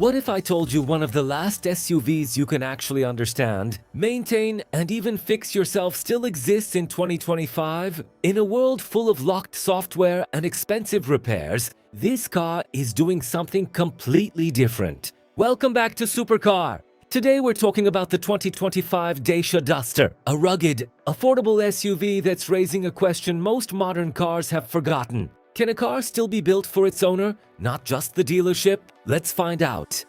What if I told you one of the last SUVs you can actually understand, maintain, and even fix yourself still exists in 2025? In a world full of locked software and expensive repairs, this car is doing something completely different. Welcome back to Supercar. Today we're talking about the 2025 Dacia Duster, a rugged, affordable SUV that's raising a question most modern cars have forgotten. Can a car still be built for its owner, not just the dealership? Let's find out.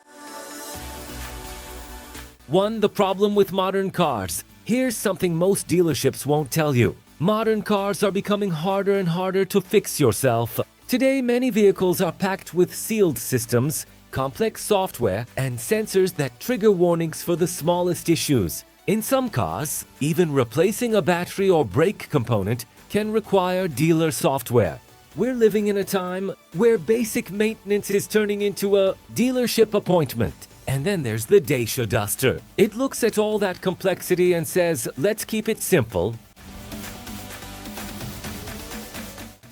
1. The problem with modern cars. Here's something most dealerships won't tell you. Modern cars are becoming harder and harder to fix yourself. Today, many vehicles are packed with sealed systems, complex software, and sensors that trigger warnings for the smallest issues. In some cars, even replacing a battery or brake component can require dealer software. We're living in a time where basic maintenance is turning into a dealership appointment. And then there's the Dacia Duster. It looks at all that complexity and says, let's keep it simple.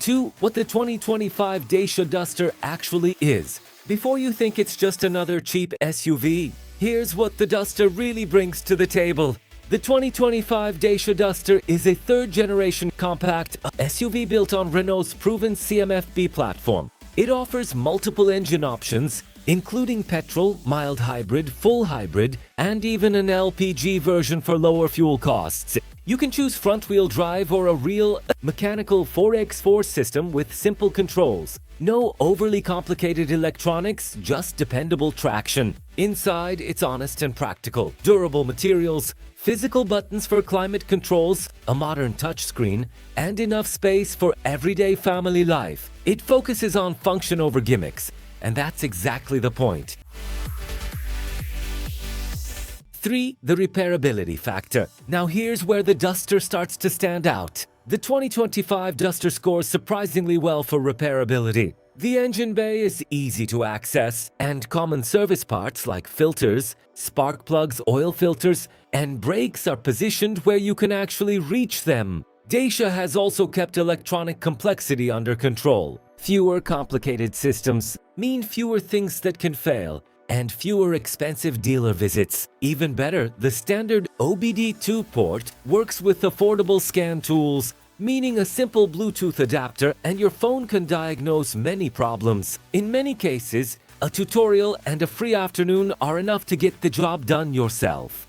2. What the 2025 Dacia Duster actually is. Before you think it's just another cheap SUV, here's what the Duster really brings to the table. The 2025 Dacia Duster is a third-generation compact SUV built on Renault's proven CMF-B platform. It offers multiple engine options, including petrol, mild hybrid, full hybrid, and even an LPG version for lower fuel costs. You can choose front-wheel drive or a real mechanical 4x4 system with simple controls. No overly complicated electronics, just dependable traction. Inside, it's honest and practical. Durable materials, physical buttons for climate controls, a modern touchscreen, and enough space for everyday family life. It focuses on function over gimmicks, and that's exactly the point. 3. The repairability factor. Now here's where the Duster starts to stand out. The 2025 Duster scores surprisingly well for repairability. The engine bay is easy to access, and common service parts like filters, spark plugs, oil filters, and brakes are positioned where you can actually reach them. Dacia has also kept electronic complexity under control. Fewer complicated systems mean fewer things that can fail, and fewer expensive dealer visits. Even better, the standard OBD-II port works with affordable scan tools, meaning a simple Bluetooth adapter and your phone can diagnose many problems. In many cases, a tutorial and a free afternoon are enough to get the job done yourself.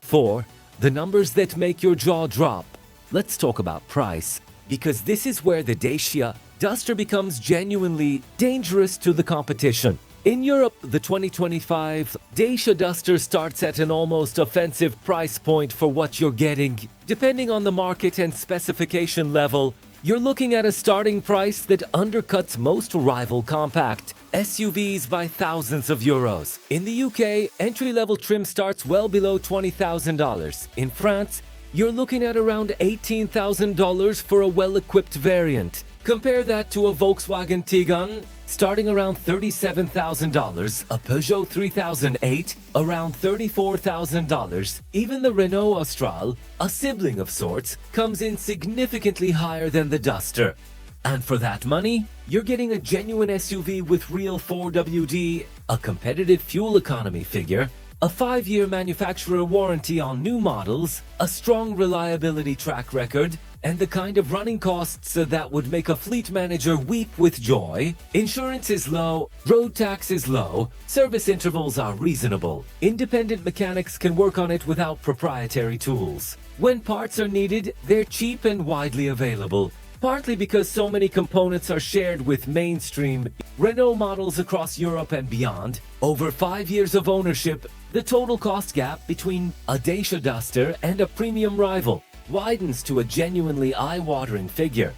4. The numbers that make your jaw drop. Let's talk about price, because this is where the Dacia Duster becomes genuinely dangerous to the competition. In Europe, the 2025 Dacia Duster starts at an almost offensive price point for what you're getting. Depending on the market and specification level, you're looking at a starting price that undercuts most rival compact SUVs by thousands of euros. In the UK, entry-level trim starts well below $20,000. In France, you're looking at around $18,000 for a well-equipped variant. Compare that to a Volkswagen Tiguan, starting around $37,000, a Peugeot 3008, around $34,000. Even the Renault Austral, a sibling of sorts, comes in significantly higher than the Duster. And for that money, you're getting a genuine SUV with real 4WD, a competitive fuel economy figure, a 5-year manufacturer warranty on new models, a strong reliability track record, and the kind of running costs that would make a fleet manager weep with joy. Insurance is low, road tax is low, service intervals are reasonable. Independent mechanics can work on it without proprietary tools. When parts are needed, they're cheap and widely available, partly because so many components are shared with mainstream Renault models across Europe and beyond. Over 5 years of ownership, the total cost gap between a Dacia Duster and a premium rival widens to a genuinely eye-watering figure.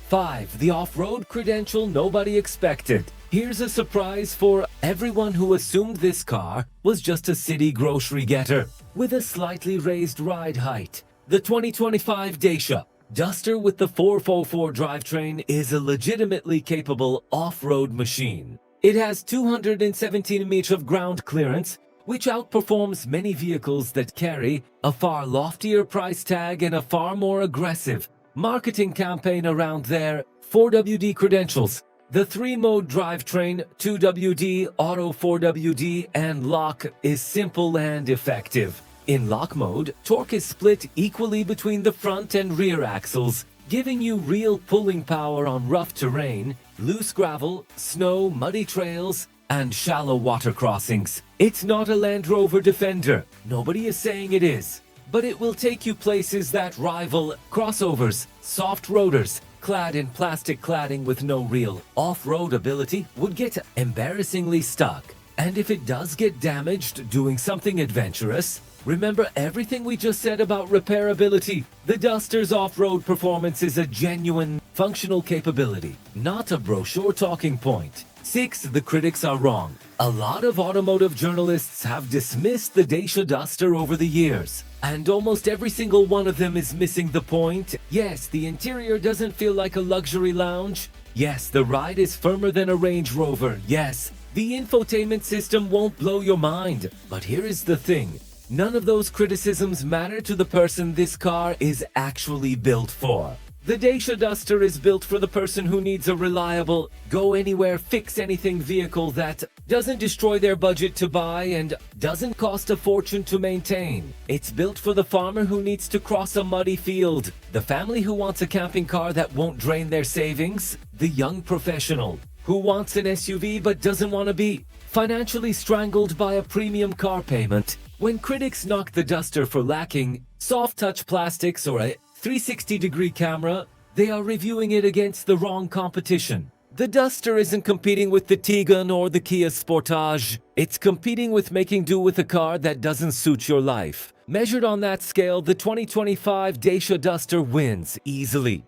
5. The off-road credential nobody expected. Here's a surprise for everyone who assumed this car was just a city grocery getter with a slightly raised ride height. The 2025 Dacia Duster with the 4x4 drivetrain is a legitimately capable off-road machine. It has 217 meters of ground clearance, which outperforms many vehicles that carry a far loftier price tag and a far more aggressive marketing campaign around their 4WD credentials. The 3-mode drivetrain, 2WD, Auto 4WD, and lock is simple and effective. In lock mode, torque is split equally between the front and rear axles, giving you real pulling power on rough terrain, loose gravel, snow, muddy trails, and shallow water crossings. It's not a Land Rover Defender. Nobody is saying it is. But it will take you places that rival crossovers, soft rotors, clad in plastic cladding with no real off-road ability would get embarrassingly stuck. And if it does get damaged doing something adventurous, remember everything we just said about repairability. The Duster's off-road performance is a genuine functional capability, not a brochure talking point. 6. The critics are wrong. A lot of automotive journalists have dismissed the Dacia Duster over the years, and almost every single one of them is missing the point. Yes, the interior doesn't feel like a luxury lounge. Yes, the ride is firmer than a Range Rover. Yes, the infotainment system won't blow your mind. But here is the thing. None of those criticisms matter to the person this car is actually built for. The Dacia Duster is built for the person who needs a reliable, go-anywhere, fix-anything vehicle that doesn't destroy their budget to buy and doesn't cost a fortune to maintain. It's built for the farmer who needs to cross a muddy field, the family who wants a camping car that won't drain their savings, the young professional who wants an SUV but doesn't want to be financially strangled by a premium car payment. When critics knock the Duster for lacking soft-touch plastics or a 360-degree camera, they are reviewing it against the wrong competition. The Duster isn't competing with the Tiguan or the Kia Sportage. It's competing with making do with a car that doesn't suit your life. Measured on that scale, the 2025 Dacia Duster wins easily.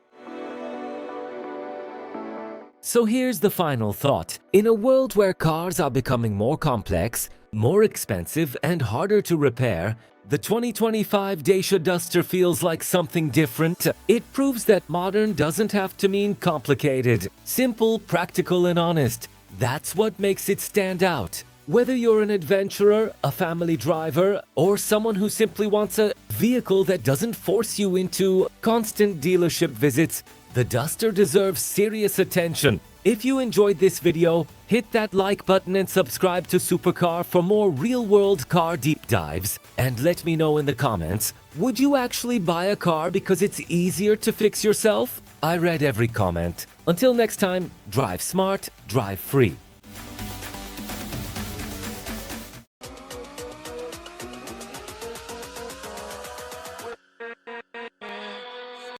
So here's the final thought. In a world where cars are becoming more complex, more expensive, and harder to repair, the 2025 Dacia Duster feels like something different. It proves that modern doesn't have to mean complicated. Simple, practical, and honest. That's what makes it stand out. Whether you're an adventurer, a family driver, or someone who simply wants a vehicle that doesn't force you into constant dealership visits, the Duster deserves serious attention. If you enjoyed this video, hit that like button and subscribe to Supercar for more real-world car deep dives. And let me know in the comments, would you actually buy a car because it's easier to fix yourself? I read every comment. Until next time, drive smart, drive free.